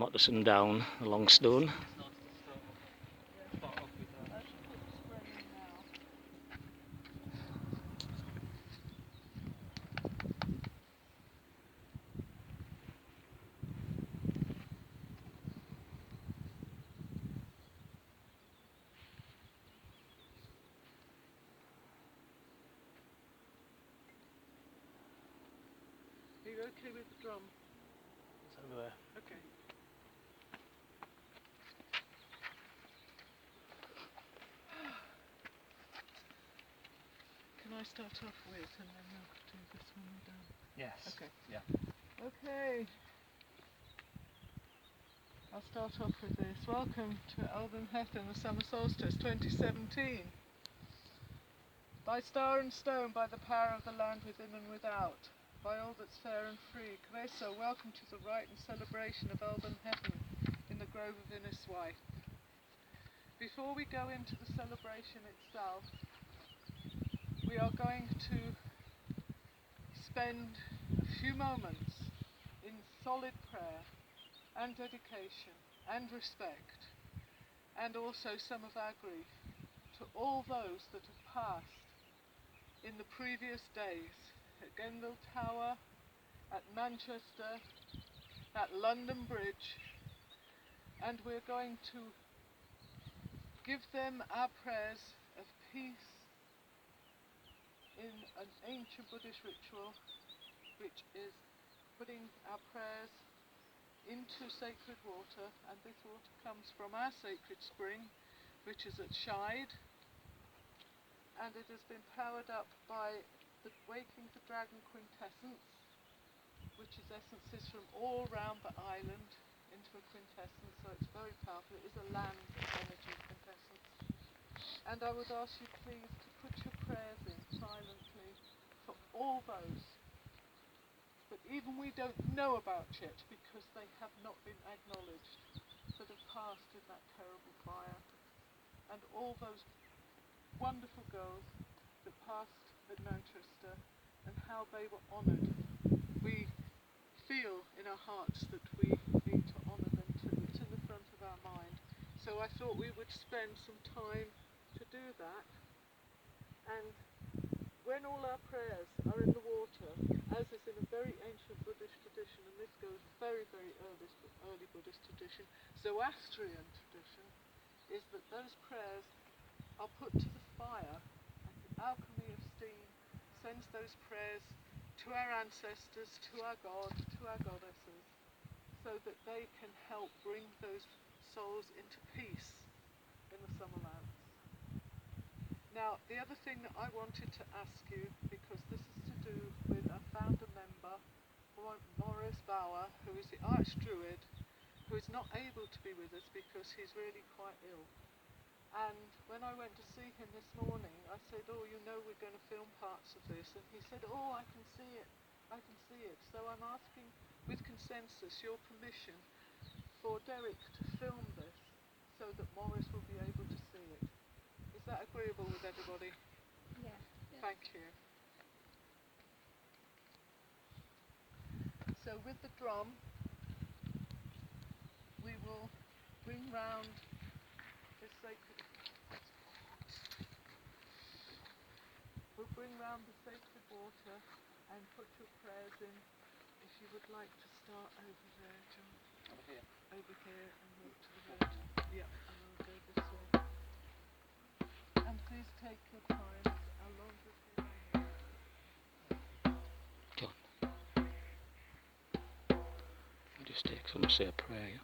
Mottistone Down, the Longstone. Are you okay with the drum? It's over there. Okay. Can I start off with and then we'll do this when we're done? Yes. Okay. Yeah. Okay. I'll start off with this. Welcome to Elven Hethen, the Summer Solstice 2017. By star and stone, by the power of the land within and without, by all that's fair and free, Creso, welcome to the rite and celebration of Elven Hethen in the Grove of Wihtwara. Before we go into the celebration itself, we are going to spend a few moments in solid prayer and dedication and respect, and also some of our grief to all those that have passed in the previous days at Gendel Tower, at Manchester, at London Bridge, and we're going to give them our prayers of peace in an ancient Buddhist ritual, which is putting our prayers into sacred water, and this water comes from our sacred spring, which is at Scheid, and it has been powered up by the Waking the Dragon quintessence, which is essences from all round the island into a quintessence, so it's very powerful. It is a land energy quintessence. And I would ask you please to put your prayers in silently for all those that even we don't know about yet because they have not been acknowledged, that have passed in that terrible fire, and all those wonderful girls that passed at Manchester and how they were honoured. We feel in our hearts that we need to honour them too. It's in the front of our mind. So I thought we would spend some time to do that. And when all our prayers are in the water, as is in a very ancient Buddhist tradition, and this goes very, very early Buddhist tradition, Zoroastrian tradition, is that those prayers are put to the fire, and the alchemy of steam sends those prayers to our ancestors, to our God, to our goddesses, so that they can help bring those souls into peace in the summer lands. Now, the other thing that I wanted to ask you, because this is to do with a founder member, Maurice Bauer, who is the Archdruid, who is not able to be with us because he's really quite ill. And when I went to see him this morning, I said, oh, you know we're going to film parts of this. And he said, oh, I can see it. I can see it. So I'm asking, with consensus, your permission for Derek to film this so that Maurice will be able to see it. Is that agreeable with everybody? Yeah. Thank you. So with the drum, we will bring round this sacred... We'll bring round the sacred water and put your prayers in. If you would like to start over there, John. Over here. Over here and walk to the right. Yeah, and I'll go this way. And please take your time as long as you need. John. Just take some, say a prayer.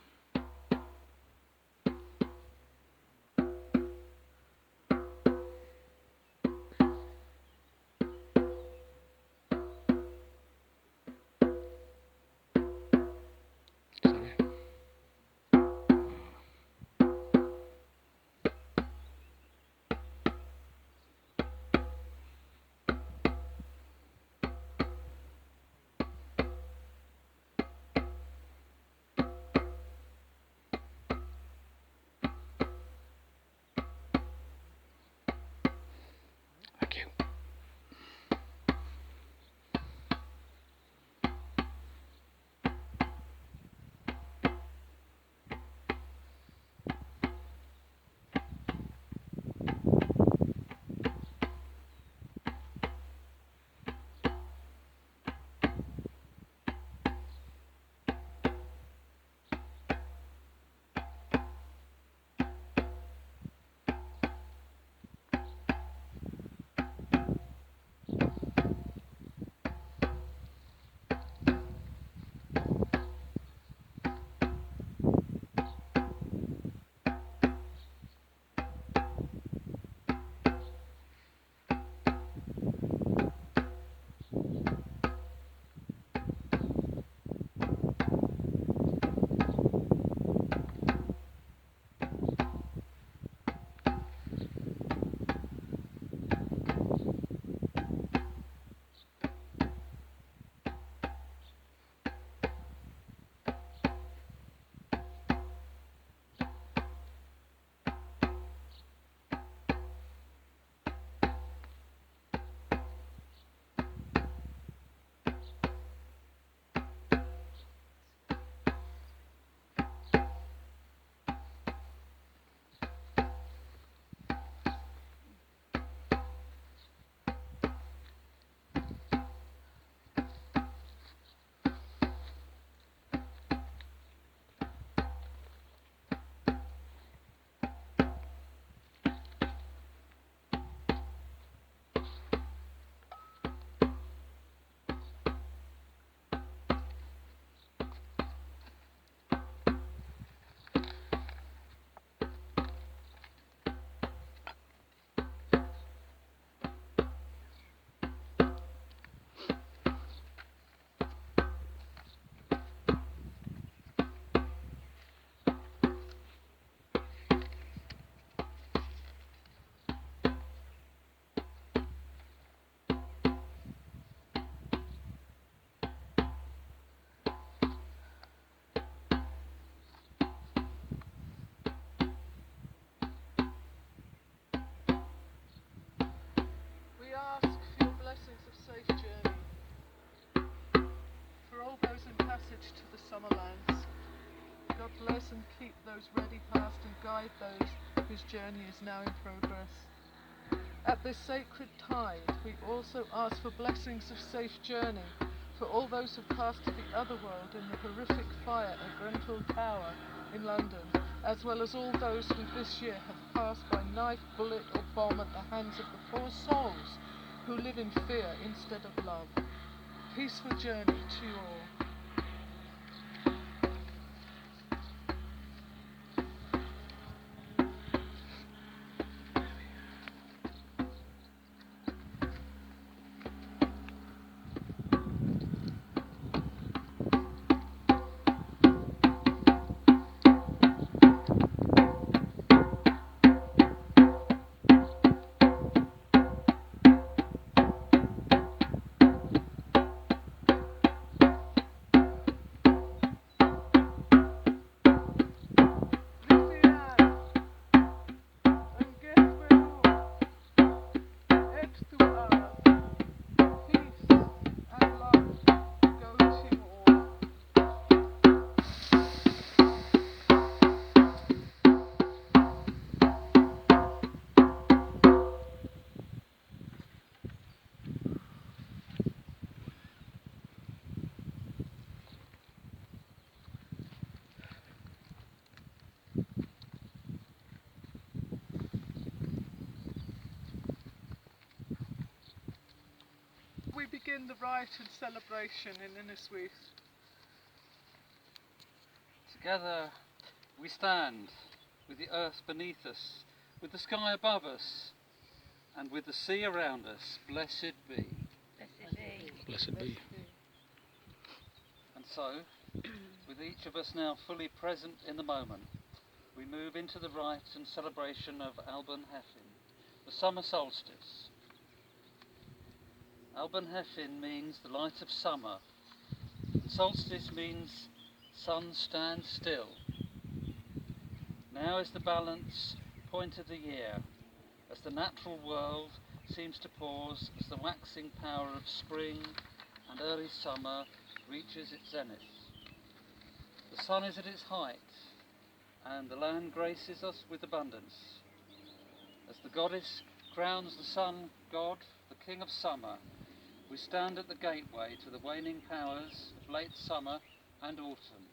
passage to the summer lands. God bless and keep those ready past and guide those whose journey is now in progress. At this sacred tide, we also ask for blessings of safe journey for all those who passed to the other world in the horrific fire at Grenfell Tower in London, as well as all those who this year have passed by knife, bullet or bomb at the hands of the poor souls who live in fear instead of love. Peaceful journey to you all. We begin the rite and celebration in Innisweith. Together we stand, with the earth beneath us, with the sky above us, and with the sea around us. Blessed be. Blessed be. Blessed be. And so, with each of us now fully present in the moment, we move into the rite and celebration of Alban Heffin, the summer solstice. Alban Heffin means the light of summer, and solstice means sun stands still. Now is the balance point of the year, as the natural world seems to pause as the waxing power of spring and early summer reaches its zenith. The sun is at its height, and the land graces us with abundance. As the goddess crowns the sun god, the king of summer, we stand at the gateway to the waning powers of late summer and autumn.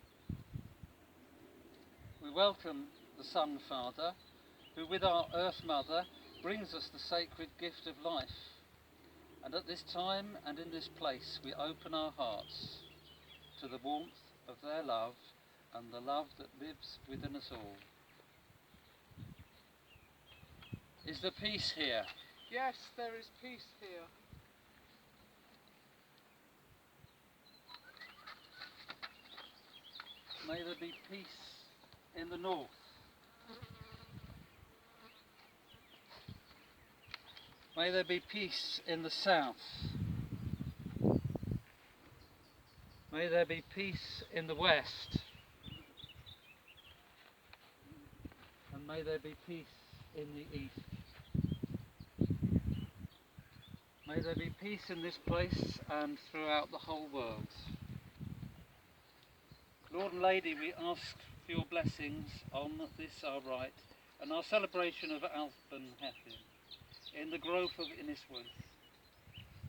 We welcome the Sun Father, who with our Earth Mother brings us the sacred gift of life. And at this time and in this place we open our hearts to the warmth of their love and the love that lives within us all. Is there peace here? Yes, there is peace here. May there be peace in the north. May there be peace in the south. May there be peace in the west. And may there be peace in the east. May there be peace in this place and throughout the whole world. Lord and Lady, we ask for your blessings on this our rite and our celebration of Alban Heffin in the grove of Innisweith.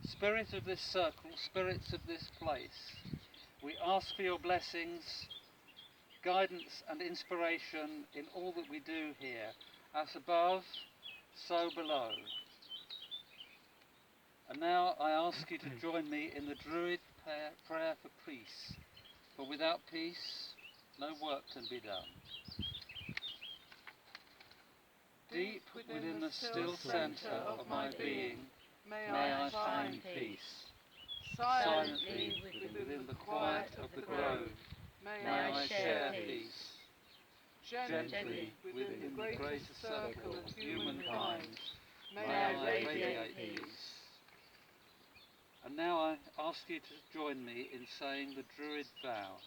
Spirit of this circle, spirits of this place, we ask for your blessings, guidance and inspiration in all that we do here, as above, so below. And now I ask you to join me in the Druid prayer for peace. For without peace, no work can be done. Deep within the still centre of my being, may I find peace. Silently within the quiet of the grove, may I share peace. Gently within the greater circle of humankind, may I radiate peace. And now I ask you to join me in saying the Druid vow.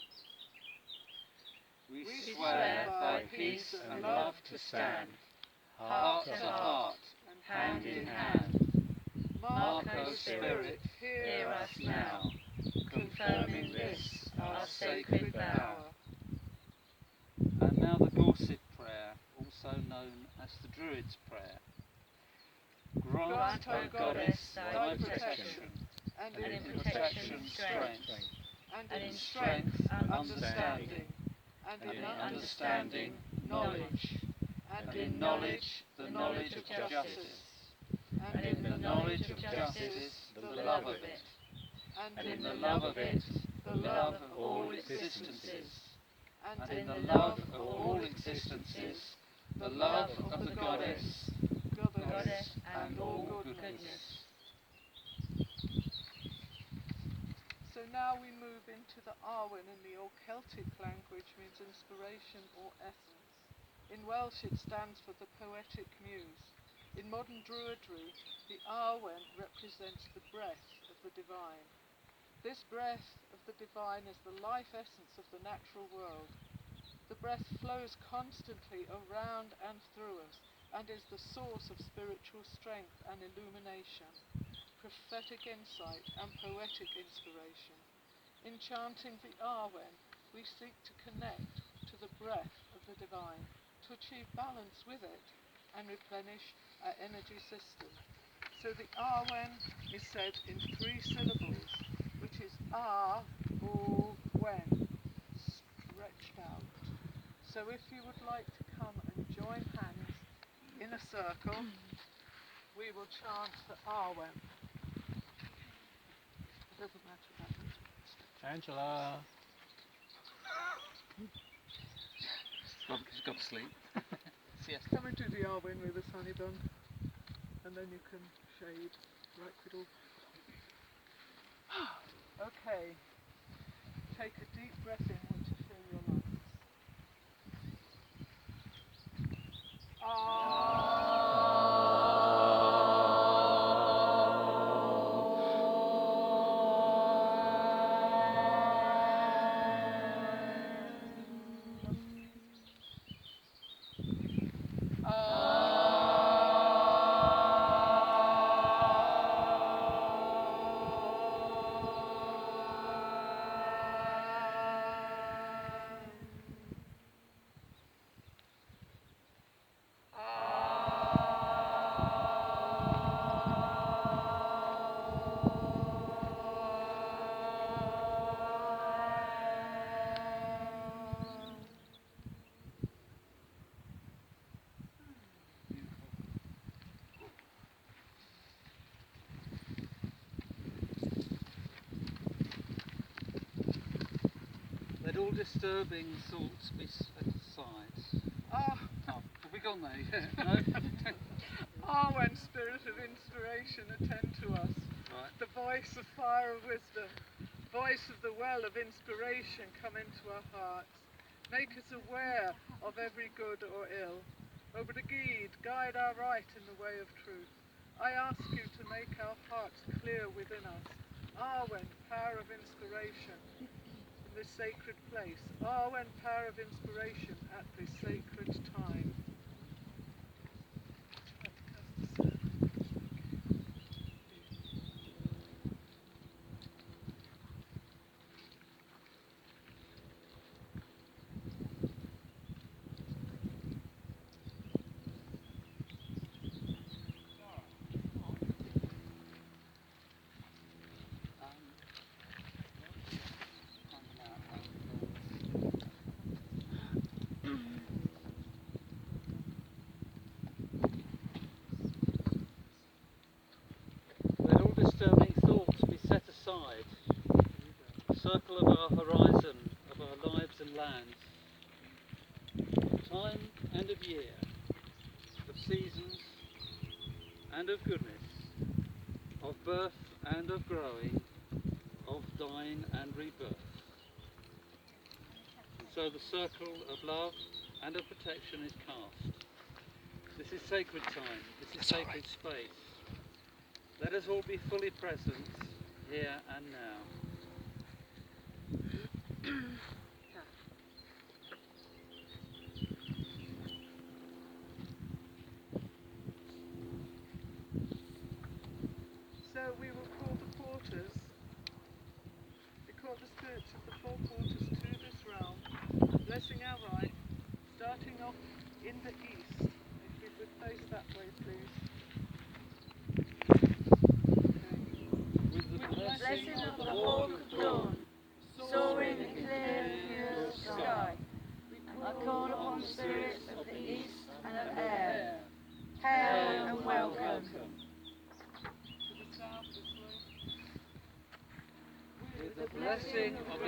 We swear by peace and love to stand, heart to heart, hand in hand. Mark, O Spirit, hear us now, confirming this our sacred Grant, O Goddess, thy protection, and and in in protection strength, and in strength understanding, and in understanding knowledge, and in knowledge the knowledge of justice, and in the knowledge of justice the love of it, and in the love of it the love of all existences, and in the love of all existences the love of the Goddess, Goddess and all goodness. So now we move into the Arwen. In the Old Celtic language means inspiration or essence. In Welsh it stands for the poetic muse. In modern Druidry, the Arwen represents the breath of the divine. This breath of the divine is the life essence of the natural world. The breath flows constantly around and through us and is the source of spiritual strength and illumination, prophetic insight and poetic inspiration. In chanting the Arwen, we seek to connect to the breath of the divine, to achieve balance with it and replenish our energy system. So the Arwen is said in 3 syllables, which is Ar, O, Wen, stretched out. So if you would like to come and join hands in a circle, we will chant the Arwen. It doesn't matter that much. Angela. She's got to sleep. Yes. Come and do the Arwen with us, honey bun, and then you can shade like we'd all. Okay. Take a deep breath in once you fill your lungs. Let all disturbing thoughts be set aside. Ah, Oh, have we gone there? No? Arwen, spirit of inspiration, attend to us. Right. The voice of fire of wisdom, voice of the well of inspiration, come into our hearts. Make us aware of every good or ill. Over the Gede, guide our right in the way of truth. I ask you to make our hearts clear within us. Arwen, power of inspiration, in this sacred place. Arwen, power of inspiration at this sacred time. Let all disturbing thoughts be set aside. Circle of our horizon, of our lives and lands. Time and of year, of seasons and of goodness, of birth and of growing, of dying and rebirth. And so the circle of love and of protection is cast. This is sacred time, this is sacred space. Let us all be fully present here and now. So we will call the porters, we call the spirits of the 4 quarters to this realm, blessing our right, starting off in the east. If we would face that way, please. welcome. To the south this way. With the blessing of a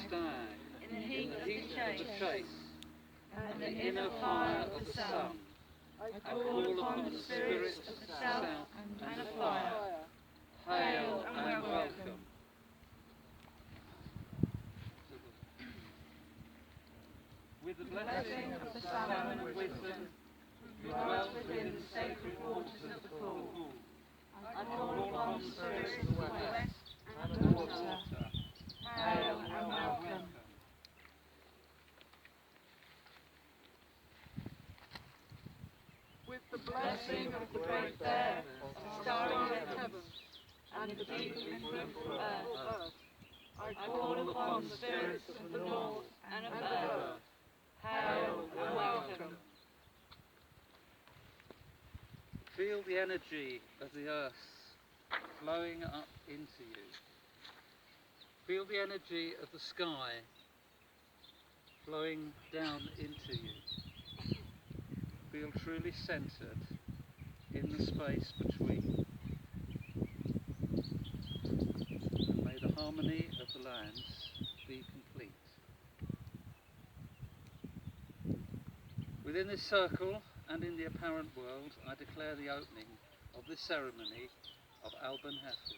stag in the heat of the chase and the inner fire of the sun, I call upon the spirits of the south and of fire. Hail and welcome. With the blessing of the salmon and wisdom, who dwells within the sacred waters of the pool, I call upon the spirits of the west and of the water. Hail and welcome. With the blessing of the great bear, the starry heaven, and the deep and fruitful earth, I call upon the spirits of the north and of earth. Hail and welcome. Feel the energy of the earth flowing up into you. Feel the energy of the sky flowing down into you. Feel truly centred in the space between. And may the harmony of the lands be complete. Within this circle and in the apparent world, I declare the opening of this ceremony of Alban Hefn.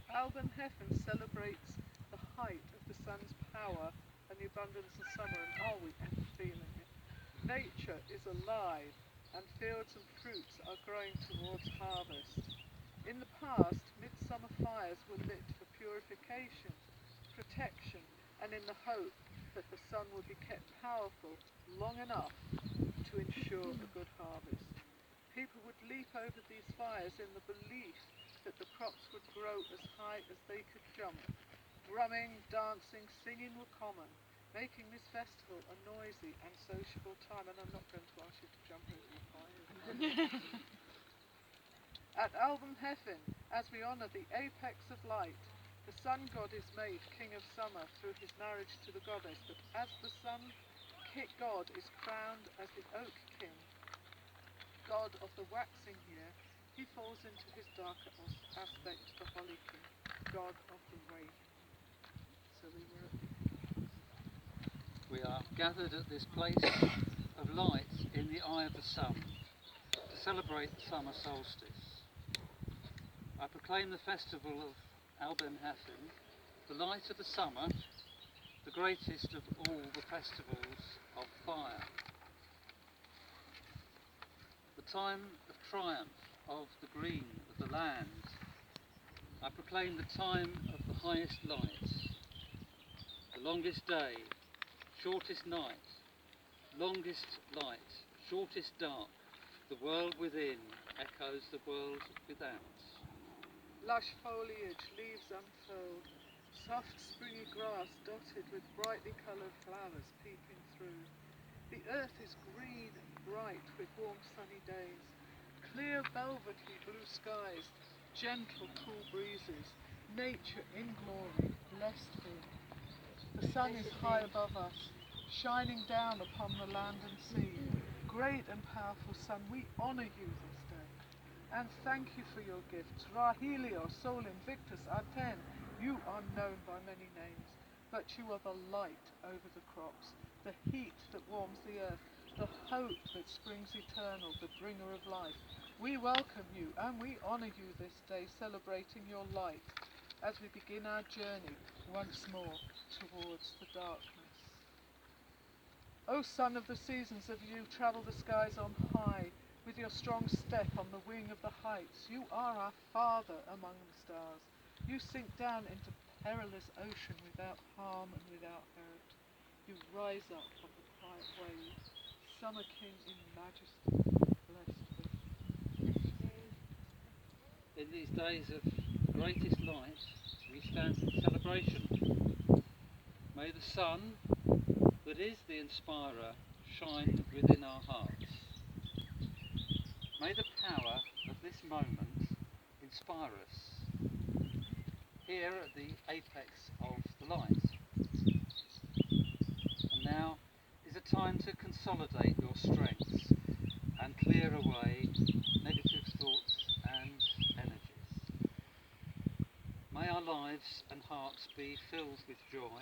Alban Hefn celebrates the height of the sun's power and the abundance of summer, and are we ever feeling it? Nature is alive, and fields and fruits are growing towards harvest. In the past, midsummer fires were lit for purification, protection, and in the hope that the sun would be kept powerful long enough to ensure a good harvest. People would leap over these fires in the belief that the crops would grow as high as they could jump. Drumming, dancing, singing were common, making this festival a noisy and sociable time, and I'm not going to ask you to jump over the fires. At Alban Hefn, as we honour the apex of light, the sun god is made king of summer through his marriage to the goddess, but as the sun god is crowned as the oak king, god of the waxing year, he falls into his darker aspect, the holly king, god of the rain. So We are gathered at this place of light in the eye of the sun to celebrate the summer solstice. I proclaim the festival of Alban Hefn, the light of the summer, the greatest of all the festivals of fire. The time of triumph of the green of the land. I proclaim the time of the highest light, the longest day, shortest night, longest light, shortest dark, the world within echoes the world without. lush foliage, leaves unfurled, soft springy grass dotted with brightly coloured flowers peeping through. The earth is green and bright with warm sunny days, clear velvety blue skies, gentle cool breezes, nature in glory, blessed be. The sun is high above us, shining down upon the land and sea. Great and powerful sun, we honour you this day, and thank you for your gifts. Rahelios, Sol Invictus, Aten, you are known by many names, but you are the light over the crops, the heat that warms the earth, the hope that springs eternal, the bringer of life. We welcome you and we honour you this day, celebrating your light as we begin our journey once more towards the darkness. O Son of the seasons, of you travel the skies on high, with your strong step on the wing of the heights. You are our Father among the stars. You sink down into perilous ocean without harm and without hurt. You rise up on the quiet waves, Summer King in majesty, blessed be. In these days of greatest light, we stand in celebration. May the sun, that is the inspirer, shine within our hearts. May the power of this moment inspire us here at the apex of the light. And now is a time to consolidate your strengths and clear away negative lives and hearts be filled with joy,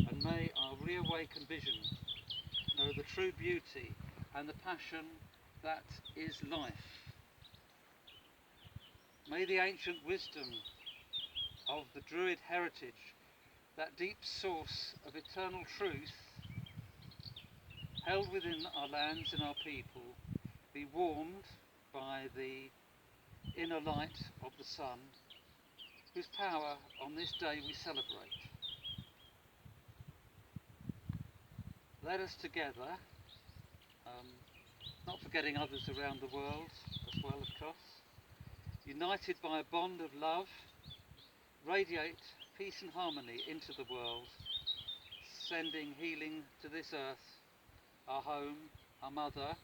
and may our reawakened vision know the true beauty and the passion that is life. May the ancient wisdom of the Druid heritage, that deep source of eternal truth held within our lands and our people, be warmed by the inner light of the sun, whose power on this day we celebrate. Let us together, not forgetting others around the world as well, of course, united by a bond of love, radiate peace and harmony into the world, sending healing to this earth, our home, our mother,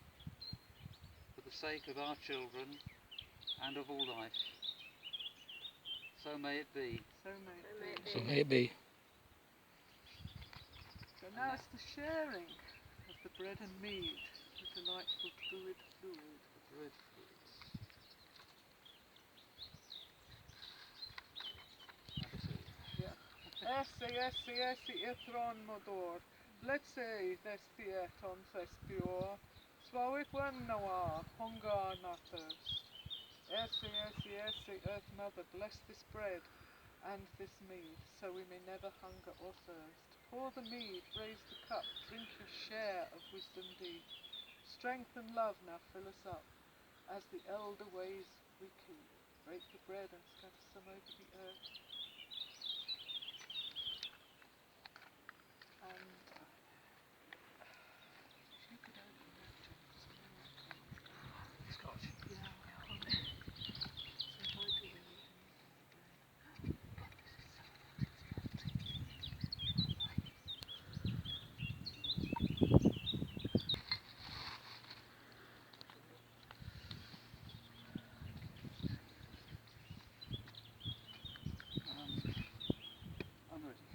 for the sake of our children and of all life. So may it be. So may it be. So may it be. So now it's the sharing of the bread and mead, the delightful Druid fluid. The Druid fluids. Esse ithron modor, let's thestiet on thestior, swawit one noir, hunger not thirst. Esse, earth mother, bless this bread and this mead, so we may never hunger or thirst. Pour the mead, raise the cup, drink your share of wisdom deep. Strength and love now fill us up, as the elder ways we keep. Break the bread and scatter some over the earth. And if you could open that, John, so then I can... Scotch. Yeah, hold it. So if I do the meat and you do the bread. I'm ready.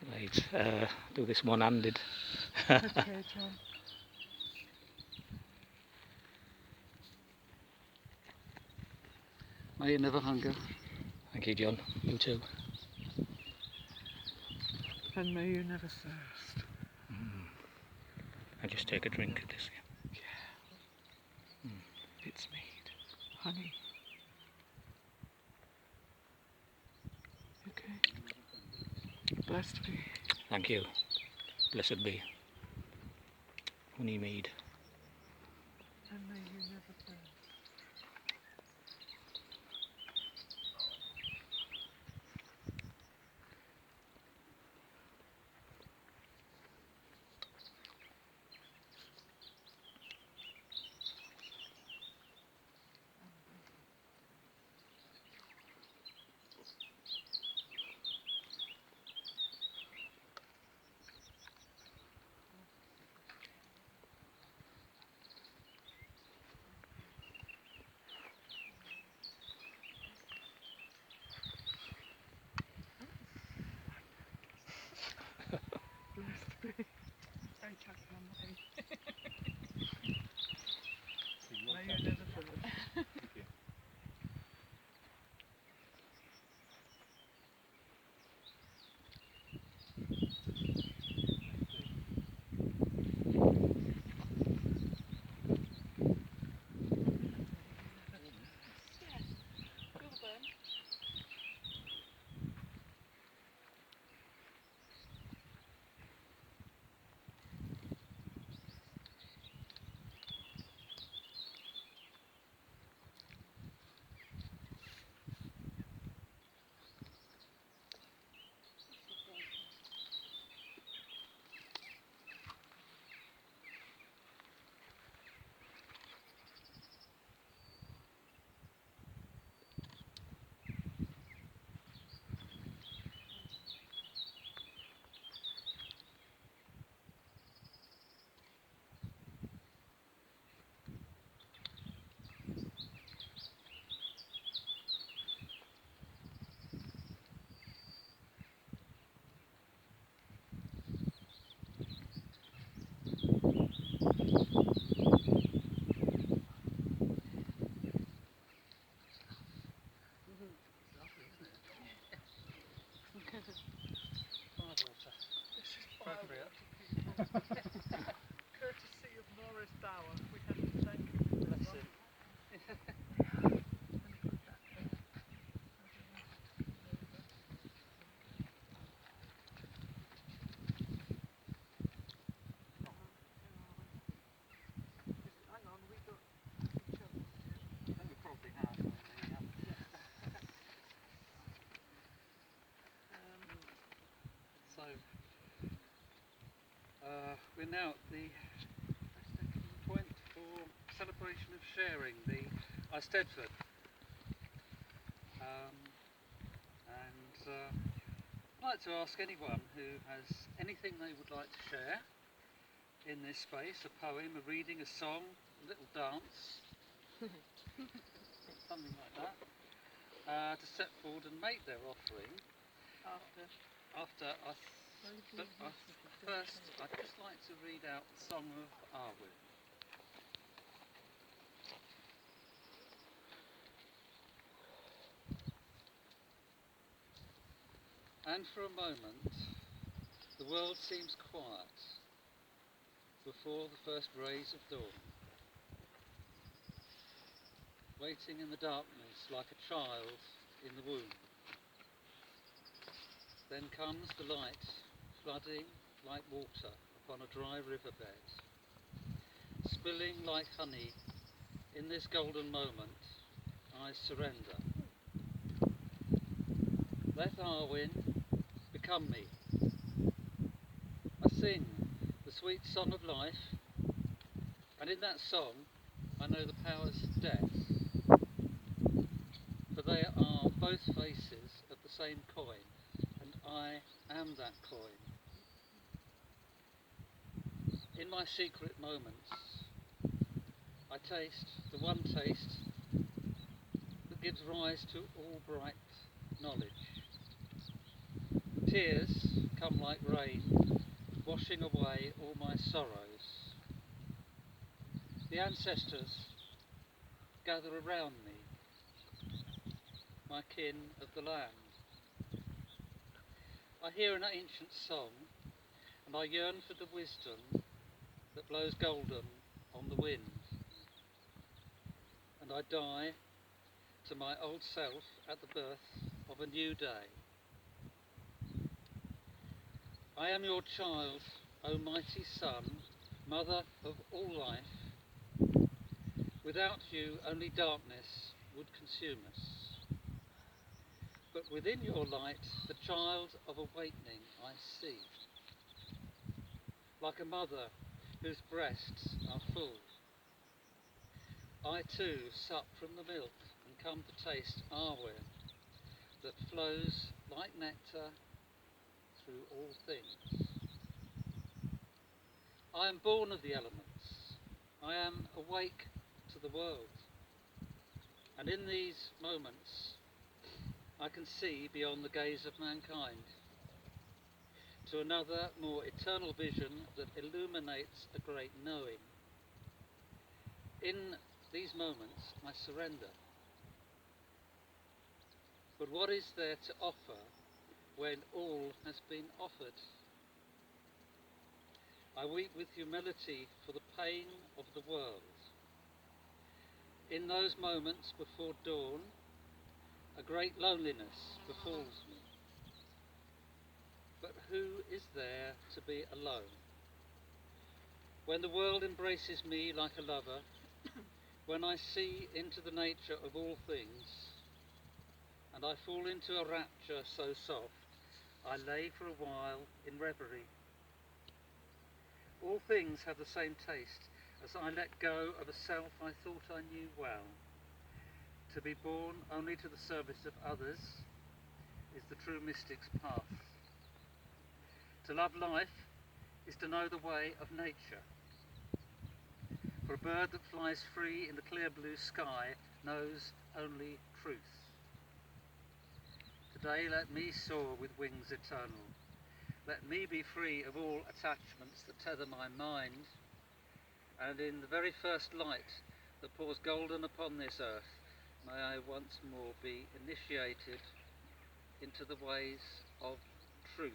Right, do this one-handed. Okay, John. May you never hunger. Thank you, John. You too. And may you never thirst. I just take a drink of this. Yeah. It's mead. Honey. Okay. Blessed be. Thank you. Blessed be. Honey mead. And may you never thirst. we're now at the point for celebration of sharing the Eisteddfod. I'd like to ask anyone who has anything they would like to share in this space, a poem, a reading, a song, a little dance, something like that, to step forward and make their offering. First, I'd just like to read out the Song of Arwen. And for a moment, the world seems quiet before the first rays of dawn, waiting in the darkness like a child in the womb. Then comes the light, flooding like water upon a dry riverbed, spilling like honey. In this golden moment, I surrender. Let Arwen become me. I sing the sweet song of life, and in that song I know the powers of death, for they are both faces of the same coin, and I am that coin. In my secret moments, I taste the one taste that gives rise to all bright knowledge. Tears come like rain, washing away all my sorrows. The ancestors gather around me, my kin of the land. I hear an ancient song, and I yearn for the wisdom that blows golden on the wind. And I die to my old self at the birth of a new day. I am your child, O mighty Sun, mother of all life. Without you, only darkness would consume us. But within your light, the child of awakening I see. Like a mother whose breasts are full, I too sup from the milk and come to taste Arwen that flows like nectar through all things. I am born of the elements. I am awake to the world. And in these moments, I can see beyond the gaze of mankind to another, more eternal vision that illuminates a great knowing. In these moments, I surrender. But what is there to offer when all has been offered? I weep with humility for the pain of the world. In those moments before dawn, a great loneliness befalls me. But who is there to be alone? When the world embraces me like a lover, when I see into the nature of all things, and I fall into a rapture so soft, I lay for a while in reverie. All things have the same taste as I let go of a self I thought I knew well. To be born only to the service of others is the true mystic's path. To love life is to know the way of nature. For a bird that flies free in the clear blue sky knows only truth. Today let me soar with wings eternal. Let me be free of all attachments that tether my mind, and in the very first light that pours golden upon this earth, may I once more be initiated into the ways of truth.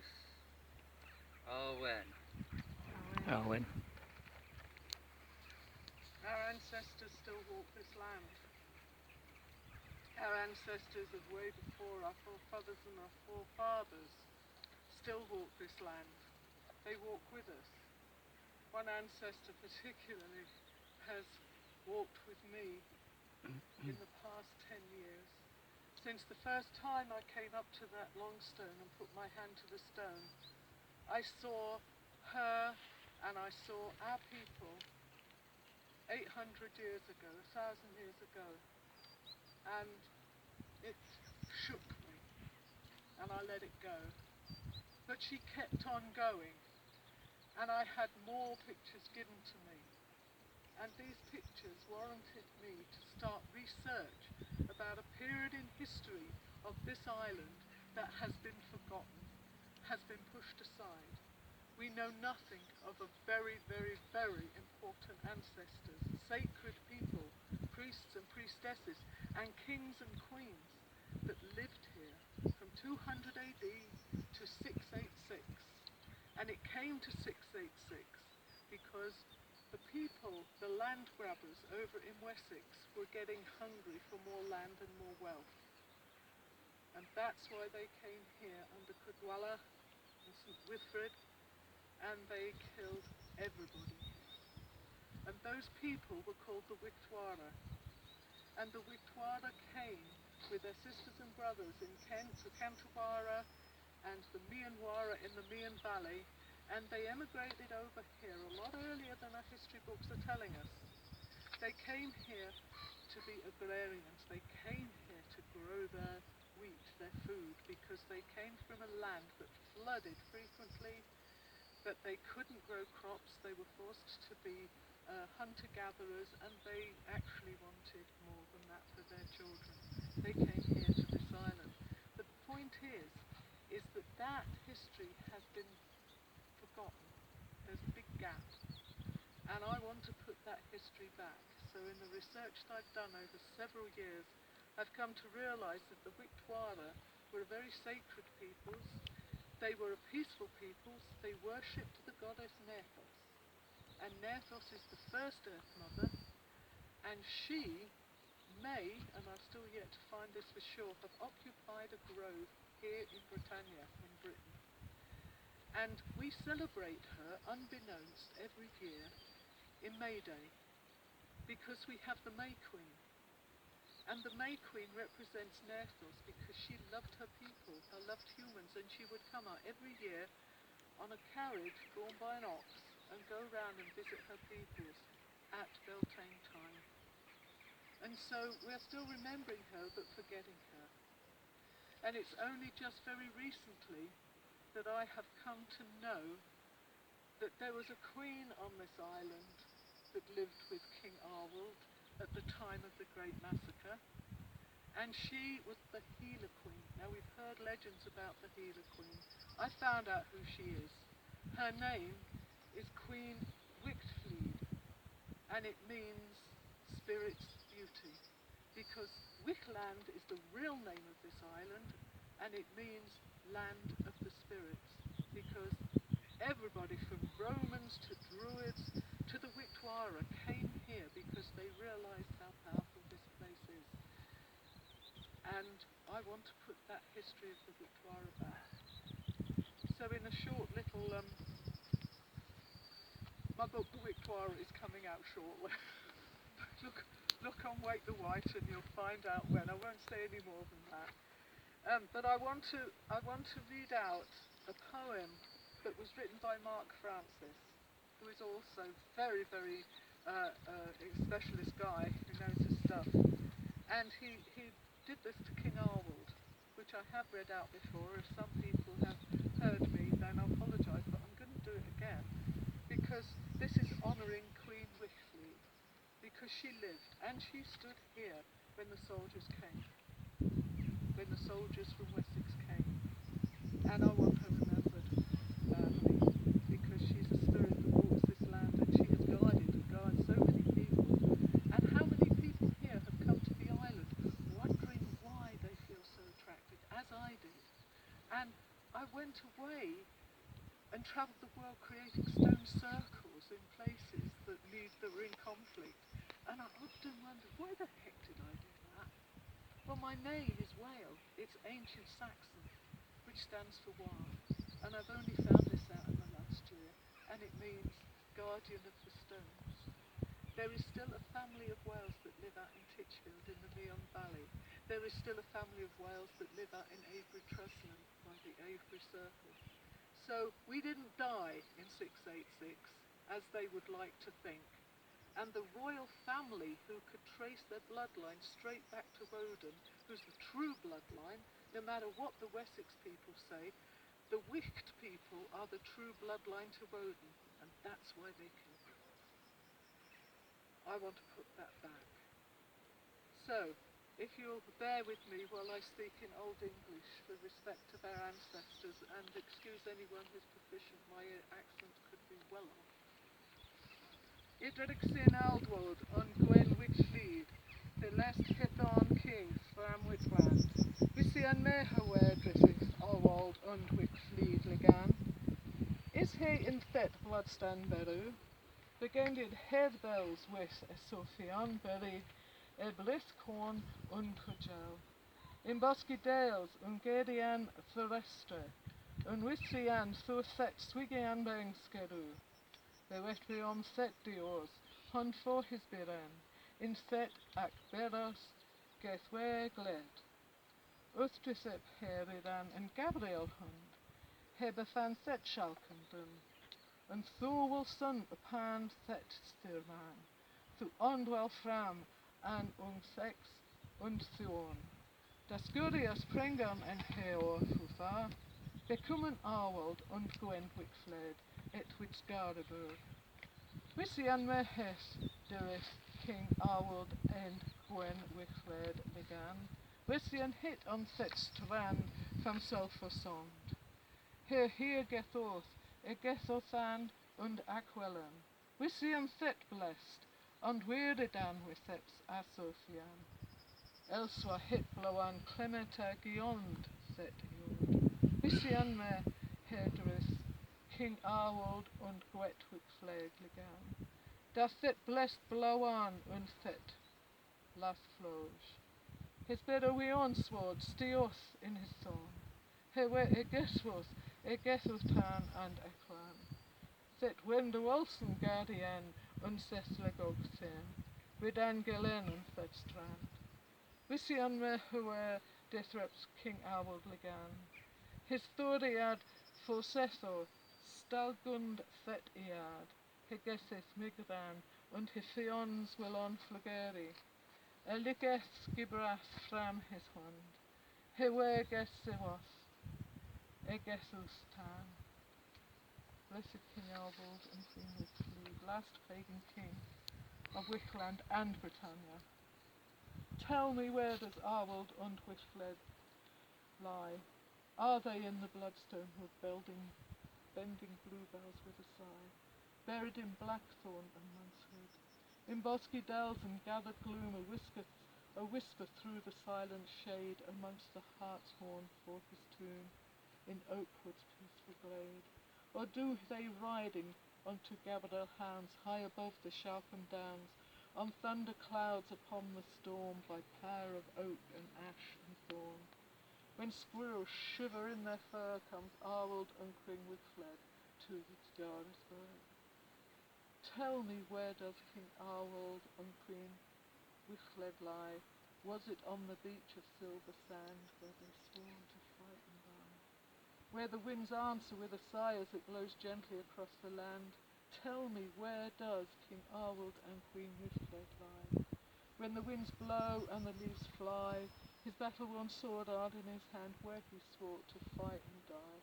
Amen. Arwen. Our ancestors still walk this land. Our ancestors of way before our forefathers and our forefathers still walk this land. They walk with us. One ancestor particularly has walked with me in the past 10 years. Since the first time I came up to that Longstone and put my hand to the stone, I saw her and I saw our people 800 years ago, 1,000 years ago, and it shook me, and I let it go. But she kept on going, and I had more pictures given to me. And these pictures warranted me to start research about a period in history of this island that has been forgotten, has been pushed aside. We know nothing of a very, very, very important ancestors, sacred people, priests and priestesses, and kings and queens that lived here from 200 AD to 686. And it came to 686 because the people, the land grabbers over in Wessex, were getting hungry for more land and more wealth. And that's why they came here under Wihtwara and St. Wilfrid, and they killed everybody here. And those people were called the Wihtwara. And the Wihtwara came with their sisters and brothers in Kent, the Cantawara, and the Wihtwara in the Meon Valley, and they emigrated over here a lot earlier than our history books are telling us. They came here to be agrarians. They came here to grow their wheat, their food, because they came from a land that flooded frequently, that they couldn't grow crops. They were forced to be hunter-gatherers, and they actually wanted more than that for their children. They came here to this island. But the point is that that history has been forgotten. There's a big gap, and I want to put that history back. So in the research that I've done over several years, I've come to realise that the Wihtwara were a very sacred peoples. They were a peaceful peoples. They worshipped the goddess Nerthos, and Nerthos is the first Earth Mother, and she may, and I've still yet to find this for sure, have occupied a grove here in Britannia, in Britain. And we celebrate her, unbeknownst, every year in May Day, because we have the May Queen. And the May Queen represents Nerthos because she loved her people, her loved humans, and she would come out every year on a carriage drawn by an ox and go round and visit her peoples at Beltane time. And so we're still remembering her but forgetting her. And it's only just very recently that I have come to know that there was a queen on this island that lived with King Arwold at the time of the Great Massacre, and she was the Healer Queen. Now we've heard legends about the Healer Queen. I found out who she is. Her name is Queen Wihtwara, and it means Spirit's Beauty, because Wihtland is the real name of this island, and it means land of the spirits, because everybody from Romans to Druids to the Wihtwara came here because they realised how powerful this place is. And I want to put that history of the Wihtwara back. So in a short little, my book The Wihtwara is coming out shortly. Look on Wihtwara and you'll find out when. I won't say any more than that. But I want to read out a poem that was written by Mark Francis, who is also very, very a specialist guy who knows his stuff. And he did this to King Arwold, which I have read out before. If some people have heard me, then I apologise, but I'm going to do it again, because this is honouring Queen Wihtwara, because she lived and she stood here when the soldiers came, when the soldiers from Wessex came. And I want her remembered, because she's a spirit that walks this land, and she has guided so many people. And how many people here have come to the island wondering why they feel so attracted, as I did. And I went away and travelled the world creating stone circles in places that were in conflict. And I often wondered, why the heck did I do that? Well, my name is Whale. It's ancient Saxon, which stands for Wild. And I've only found this out in the last year, and it means guardian of the stones. There is still a family of whales that live out in Titchfield in the Meon Valley. There is still a family of whales that live out in Avebury by the Avebury Circle. So we didn't die in 686. as they would like to think, and the royal family who could trace their bloodline straight back to Woden, who's the true bloodline, no matter what the Wessex people say, the Wicht people are the true bloodline to Woden, and that's why they killed them. I want to put that back. So, if you'll bear with me while I speak in Old English for respect of our ancestors, and excuse anyone who's proficient, my accent could be well off. Idric sin Aldwald on Gwen Witchlid, the last Hithon king from Wihtwara. Visi an mehawer Griffith Alwald und Witchlid ligan. Is he in thet Bloodstone Beru? Began did head bells with a Sophian Berig, a blith corn uncujal. In bosky dales ungedian forestre, unwithian thurthet swigian bengskeru. The wetrion set dios, hunt for his biren, in set ac beros, gethwe gled. Uthrisep heridan and Gabriel hund, hebefan set shalkendun, and Thor son upon set stirman, thu ondwell fram, and sex und thorn. Das Gurias prengan en heor fufa, bekommen Arwald und Gwendwick fled, et which Gardeburg. Wisi an mehes, dereth King Arwald and Gwendwick fled began, wisi an hit on set strand from sulphur sond. Here gethoth, Gethothand und Aquellen, wisi an set blessed, and weirdedan with seps Asophian. Elsewhere hit blowan Clementa Giond set yod. Wisi an me herdrith, King Arwald und Gwetwick fled ligan. Das set blessed blowan und set las floge. His better we on sword, steoth in his song. He were Egethus pan and Ekran. Set wende Wilson guardian und set legog thin. Ridan gelen und set strand. Wisi an me were Dethreps King Arwald ligan. His thoriad forsetho, stalgund set iad. Hegeseth migran und Hithions will on flageri. Eligeth gibrath fram his hand. He were gesiwas. Egethus tan. Blessed King Arwald and Queen Witchlid, last pagan king of Wickland and Britannia. Tell me, where does Arwald und Witchlid lie? Are they in the bloodstone wood, bending bluebells with a sigh, buried in blackthorn and monkswood? In bosky dells and gathered gloom a whisper through the silent shade amongst the hartshorn for his tomb, in Oakwood's peaceful glade? Or do they riding unto Gabriel hounds high above the Shalcombe downs, on thunder clouds upon the storm, by power of oak and ash and thorn? When squirrels shiver in their fur, comes Arwald and Queen fled to its Garrisburg. Tell me, where does King Arwald and Queen Witchlid lie? Was it on the beach of silver sand, where they sworn to fight and die? Where the winds answer with a sigh as it blows gently across the land? Tell me, where does King Arwald and Queen Witchlid lie? When the winds blow and the leaves fly, his battle-worn sword ard in his hand, where he swore to fight and die.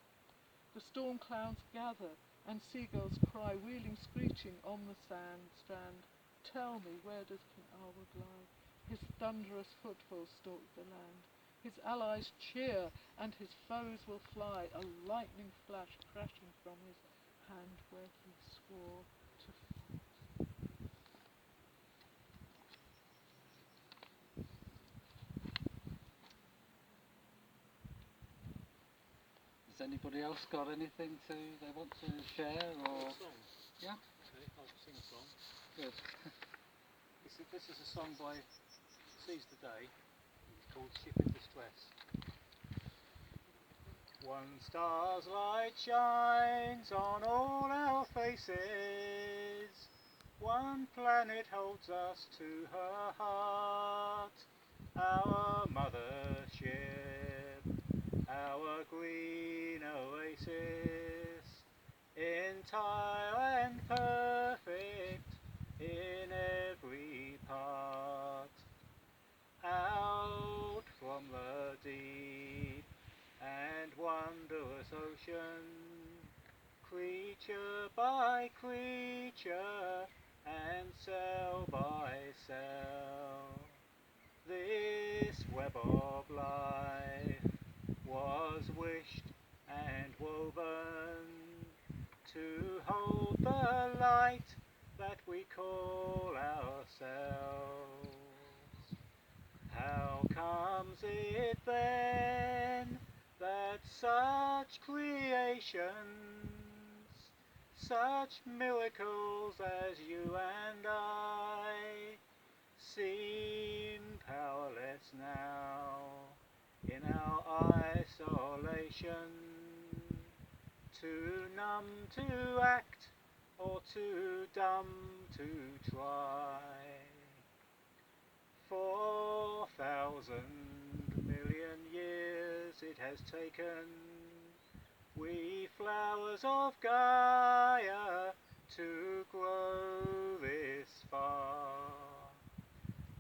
The storm clouds gather, and seagulls cry, wheeling, screeching on the strand. Tell me, where does King Arwald lie? His thunderous footfalls stalk the land. His allies cheer, and his foes will fly, a lightning flash crashing from his hand where he swore to fight. Has anybody else got anything they want to share, or? Yeah? Okay, I'll sing a song. Good. This is a song by Seize the Day. It's called Ship in Distress. One star's light shines on all our faces. One planet holds us to her heart. Our mother ship, our green oasis. entire and perfect in every part. Out from the deep and wondrous ocean, creature by creature and cell by cell, this web of life was wished and woven to hold the light that we call ourselves. How comes it then that such creations, such miracles as you and I, seem powerless now in our isolation, too numb to act or too dumb to try? 4,000 million years it has taken we flowers of Gaia to grow this far.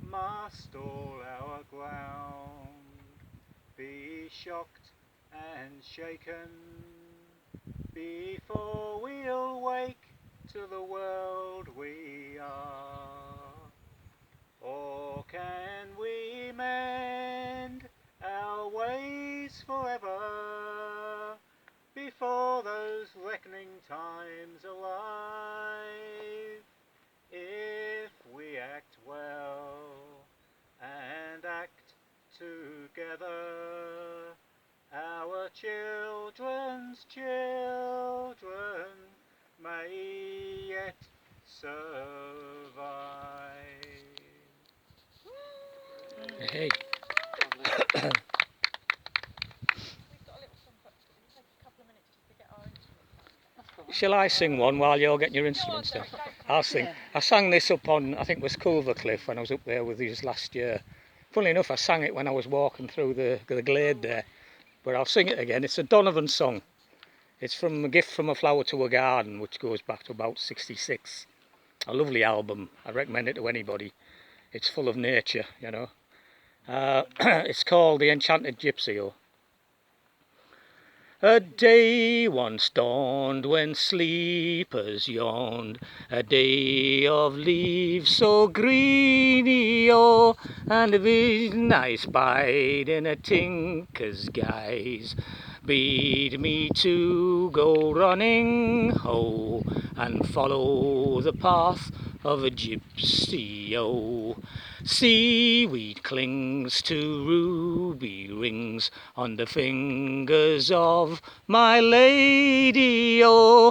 Must all our ground be shocked and shaken before we'll wake to the world we are? Or can we mend our ways forever before those reckoning times arrive? If we act well and act together, our children's children may yet survive. Hey. We've got a little song, but it'll take a couple of minutes just to get our instruments. Shall I sing one while you're getting your instruments down? I'll sing. I sang this up on, I think it was Culver Cliff when I was up there with you last year. Funnily enough, I sang it when I was walking through the glade there. But I'll sing it again. It's a Donovan song. It's from A Gift from a Flower to a Garden, which goes back to about '66. A lovely album. I recommend it to anybody. It's full of nature, you know. It's called The Enchanted Gypsy. Oh. A day once dawned when sleepers yawned, a day of leaves so greeny, oh, and a vision I spied in a tinker's guise bade me to go running, ho, and follow the path of a gypsy, oh. Seaweed clings to ruby rings on the fingers of my lady, oh.